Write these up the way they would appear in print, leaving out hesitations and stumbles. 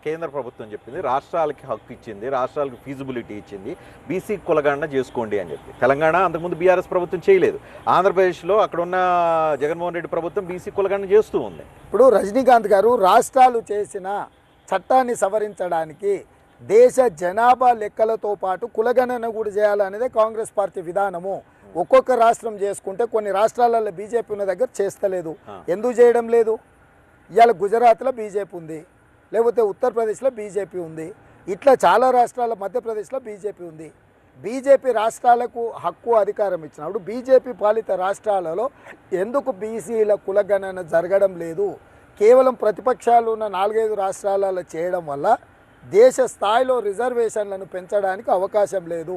కేంద్ర ప్రభుత్వం చెప్పింది రాష్ట్రాలకి హక్కు ఇచ్చింది, రాష్ట్రాలకు ఫీజిబిలిటీ ఇచ్చింది, బీసీ కులగణన చేసుకోండి అని చెప్పి. తెలంగాణ అంతకుముందు బీఆర్ఎస్ ప్రభుత్వం చేయలేదు. ఆంధ్రప్రదేశ్లో అక్కడున్న జగన్మోహన్ రెడ్డి ప్రభుత్వం బీసీ కులగణన చేస్తూ ఉంది. ఇప్పుడు రజనీకాంత్ గారు రాష్ట్రాలు చేసిన చట్టాన్ని సవరించడానికి దేశ జనాభా లెక్కలతో పాటు కులగణన కూడా చేయాలనేదే కాంగ్రెస్ పార్టీ విధానము. ఒక్కొక్క రాష్ట్రం చేసుకుంటే కొన్ని రాష్ట్రాలలో బీజేపీ ఉన్న దగ్గర చేస్తలేదు. ఎందుకు చేయడం లేదు? ఇవాళ గుజరాత్లో బీజేపీ ఉంది, లేకపోతే ఉత్తరప్రదేశ్లో బీజేపీ ఉంది, ఇట్లా చాలా రాష్ట్రాల మధ్యప్రదేశ్లో బీజేపీ ఉంది. బీజేపీ రాష్ట్రాలకు హక్కు అధికారం ఇచ్చినప్పుడు బీజేపీ పాలిత రాష్ట్రాలలో ఎందుకు బీసీల కులగణన జరగడం లేదు? కేవలం ప్రతిపక్షాలు ఉన్న 4-5 రాష్ట్రాలలో చేయడం వల్ల దేశ స్థాయిలో రిజర్వేషన్లను పెంచడానికి అవకాశం లేదు.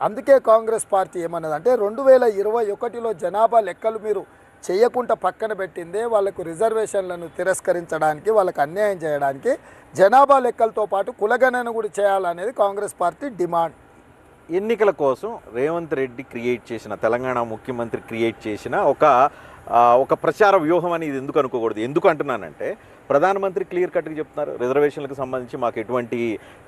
అందుకే కాంగ్రెస్ పార్టీ ఏమన్నదంటే 2021లో జనాభా లెక్కలు మీరు చేయకుండా పక్కన పెట్టిందే వాళ్ళకు రిజర్వేషన్లను తిరస్కరించడానికి, వాళ్ళకు అన్యాయం చేయడానికి. జనాభా లెక్కలతో పాటు కులగణన కూడా చేయాలనేది కాంగ్రెస్ పార్టీ డిమాండ్. ఎన్నికల కోసం రేవంత్ రెడ్డి క్రియేట్ చేసిన, తెలంగాణ ముఖ్యమంత్రి క్రియేట్ చేసిన ఒక ప్రచార వ్యూహం అని ఇది ఎందుకు అనుకోకూడదు? ఎందుకు అంటున్నానంటే ప్రధానమంత్రి క్లియర్ కట్గా చెప్తున్నారు, రిజర్వేషన్లకు సంబంధించి మాకు ఎటువంటి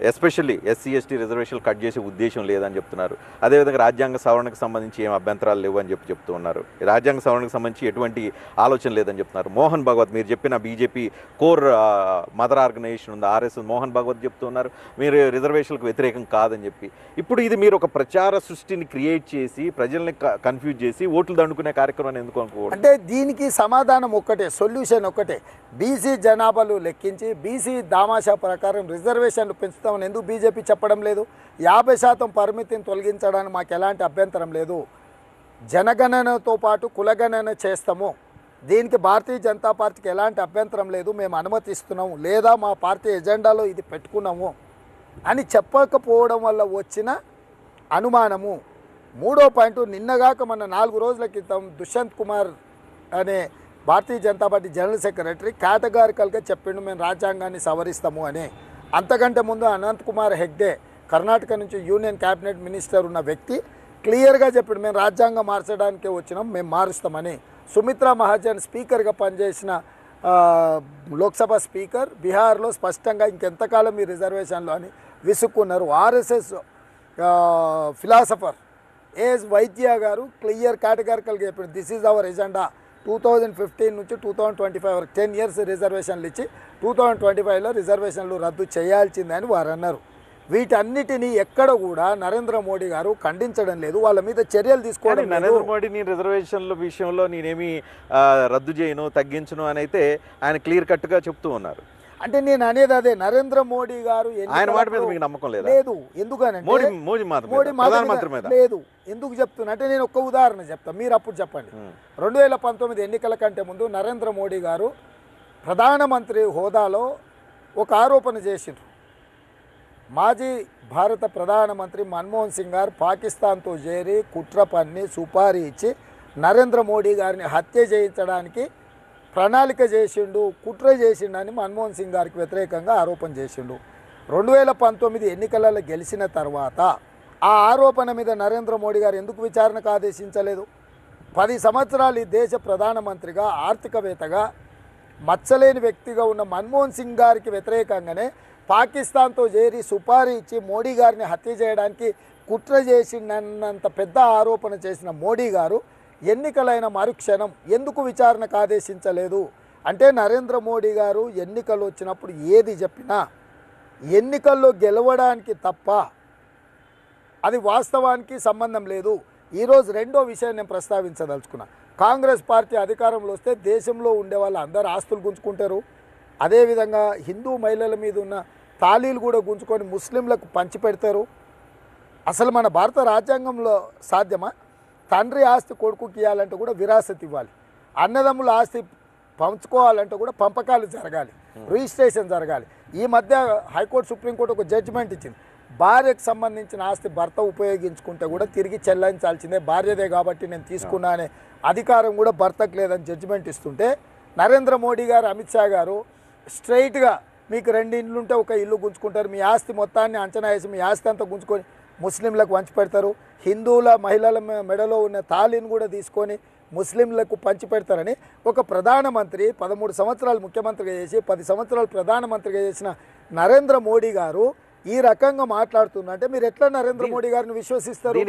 ఎస్పెషల్లీ ఎస్సీ ఎస్టీ రిజర్వేషన్లు కట్ చేసే ఉద్దేశం లేదని చెప్తున్నారు. అదేవిధంగా రాజ్యాంగ సవరణకు సంబంధించి ఏం అభ్యంతరాలు లేవు అని చెప్తూ ఉన్నారు. రాజ్యాంగ సవరణకు సంబంధించి ఎటువంటి ఆలోచన లేదని చెప్తున్నారు. మోహన్ భగవత్, మీరు చెప్పిన బీజేపీ కోర్ మదర్ ఆర్గనైజేషన్ ఉంది ఆర్ఎస్ఎస్, మోహన్ భగవత్ చెప్తూ ఉన్నారు మీరు రిజర్వేషన్లకు వ్యతిరేకం కాదని చెప్పి. ఇప్పుడు ఇది మీరు ఒక ప్రచార సృష్టిని క్రియేట్ చేసి ప్రజల్ని కన్ఫ్యూజ్ చేసి ఓట్లు దండుకునే కార్యక్రమాన్ని ఎందుకు అనుకోకూడదు? అంటే దీనికి సమాధానం ఒక్కటే, సొల్యూషన్ ఒక్కటే. బీసీ జనాభాలు లెక్కించి బీసీ దామాషా ప్రకారం రిజర్వేషన్లు పెంచుతామని ఎందుకు బీజేపీ చెప్పడం లేదు? 50% పరిమితిని తొలగించడానికి మాకు ఎలాంటి అభ్యంతరం లేదు. జనగణనతో పాటు కులగణన చేస్తాము, దీనికి భారతీయ జనతా పార్టీకి ఎలాంటి అభ్యంతరం లేదు, మేము అనుమతిస్తున్నాము, లేదా మా పార్టీ ఎజెండాలో ఇది పెట్టుకున్నాము అని చెప్పకపోవడం వల్ల వచ్చిన అనుమానము. మూడో పాయింట్, నిన్నగాక మన 4 రోజుల క్రితం దుష్యంత్ కుమార్ అనే Bharatiya Janata party general secretary కేటగారికల్గా చెప్పిండు మేము రాజ్యాంగాన్ని సవరిస్తాము అని. అంతకంటే ముందు అనంత్ కుమార్ హెగ్డే కర్ణాటక నుంచి యూనియన్ క్యాబినెట్ మినిస్టర్ ఉన్న వ్యక్తి క్లియర్గా చెప్పిండు మేము రాజ్యాంగం మార్చడానికే వచ్చినాం, మేము మారుస్తామని. సుమిత్రా మహాజన్ స్పీకర్గా పనిచేసిన లోక్సభ స్పీకర్ బీహార్లో స్పష్టంగా ఇంకెంతకాలం ఈ రిజర్వేషన్లు అని విసుక్కున్నారు. ఆర్ఎస్ఎస్ ఫిలాసఫర్ ఏఎస్ వైద్య గారు క్లియర్ కేటగారికల్గా చెప్పారు దిస్ ఈజ్ అవర్ ఎజెండా. 2015 నుంచి 2025 వరకు 10 years రిజర్వేషన్లు ఇచ్చి 2025లో రిజర్వేషన్లు రద్దు చేయాల్సిందని వారు అన్నారు. వీటన్నిటినీ ఎక్కడ కూడా నరేంద్ర మోడీ గారు ఖండించడం లేదు, వాళ్ళ మీద చర్యలు తీసుకోవడం. నరేంద్ర మోడీ నేను రిజర్వేషన్ల విషయంలో నేనేమి రద్దు చేయను తగ్గించను అని అయితే ఆయన క్లియర్ కట్గా చెప్తూ ఉన్నారు. అంటే నేను అనేది అదే, నరేంద్ర మోడీ గారు ఆయన మాట మీద మీకు నమ్మకం లేదు. ఎందుకనంటే మోడీ మాట లేదు. ఎందుకు చెప్తున్నా అంటే నేను ఒక ఉదాహరణ చెప్తాను, మీరు అప్పుడు చెప్పండి. 2019 ఎన్నికల కంటే ముందు నరేంద్ర మోడీ గారు ప్రధానమంత్రి హోదాలో ఒక ఆరోపణ చేసిండ్రు. మాజీ భారత ప్రధానమంత్రి మన్మోహన్ సింగ్ గారు పాకిస్తాన్తో చేరి కుట్ర పన్ని సుపారీ ఇచ్చి నరేంద్ర మోడీ గారిని హత్య చేయించడానికి ప్రణాళిక చేసిండు, కుట్ర చేసిండని మన్మోహన్ సింగ్ గారికి వ్యతిరేకంగా ఆరోపణ చేసిండు. 2019 ఎన్నికలలో గెలిచిన తర్వాత ఆ ఆరోపణ మీద నరేంద్ర మోడీ గారు ఎందుకు విచారణకు ఆదేశించలేదు? 10 సంవత్సరాలు ఈ దేశ ప్రధానమంత్రిగా ఆర్థికవేత్తగా మచ్చలేని వ్యక్తిగా ఉన్న మన్మోహన్ సింగ్ గారికి వ్యతిరేకంగానే పాకిస్తాన్తో చేరి సుపారీ ఇచ్చి మోడీ గారిని హత్య చేయడానికి కుట్ర చేసిందన్నంత పెద్ద ఆరోపణ చేసిన మోడీ గారు ఎన్నికలైన మరుక్షణం ఎందుకు విచారణకు ఆదేశించలేదు? అంటే నరేంద్ర మోడీ గారు ఎన్నికలు వచ్చినప్పుడు ఏది చెప్పినా ఎన్నికల్లో గెలవడానికి తప్ప అది వాస్తవానికి సంబంధం లేదు. ఈరోజు రెండో విషయం నేను ప్రస్తావించదలుచుకున్నా. కాంగ్రెస్ పార్టీ అధికారంలో వస్తే దేశంలో ఉండే వాళ్ళు అందరు ఆస్తులు గుంజుకుంటారు. అదేవిధంగా హిందూ మహిళల మీద ఉన్న తాళీలు కూడా గుంజుకొని ముస్లింలకు పంచిపెడతారు. అసలు మన భారత రాజ్యాంగంలో సాధ్యమా? తండ్రి ఆస్తి కొడుకుకి ఇవ్వాలంటే కూడా విరాసత్ ఇవ్వాలి, అన్నదమ్ముల ఆస్తి పంచుకోవాలంటే కూడా పంపకాలు జరగాలి, రిజిస్ట్రేషన్ జరగాలి. ఈ మధ్య హైకోర్టు సుప్రీంకోర్టు ఒక జడ్జిమెంట్ ఇచ్చింది, భార్యకు సంబంధించిన ఆస్తి భర్త ఉపయోగించుకుంటే కూడా తిరిగి చెల్లించాల్సిందే, భార్యదే కాబట్టి నేను తీసుకున్నా అనే అధికారం కూడా భర్తకు లేదని జడ్జిమెంట్ ఇస్తుంటే నరేంద్ర మోడీ గారు అమిత్ షా గారు స్ట్రైట్గా మీకు 2 ఇండ్లు ఉంటే ఒక ఇల్లు గుంజుకుంటారు, మీ ఆస్తి మొత్తాన్ని అంచనా వేసి మీ ఆస్తి అంతా గుంజుకొని ముస్లింలకు వంచి పెడతారు, హిందువుల మహిళల మెడలో ఉన్న తాళిని కూడా తీసుకొని ముస్లింలకు పంచి పెడతారని ఒక ప్రధానమంత్రి 13 సంవత్సరాలు ముఖ్యమంత్రిగా చేసి 10 సంవత్సరాలు ప్రధానమంత్రిగా చేసిన నరేంద్ర మోడీ గారు ఈ రకంగా మాట్లాడుతుందంటే మీరు ఎట్లా నరేంద్ర మోడీ గారిని విశ్వసిస్తారు?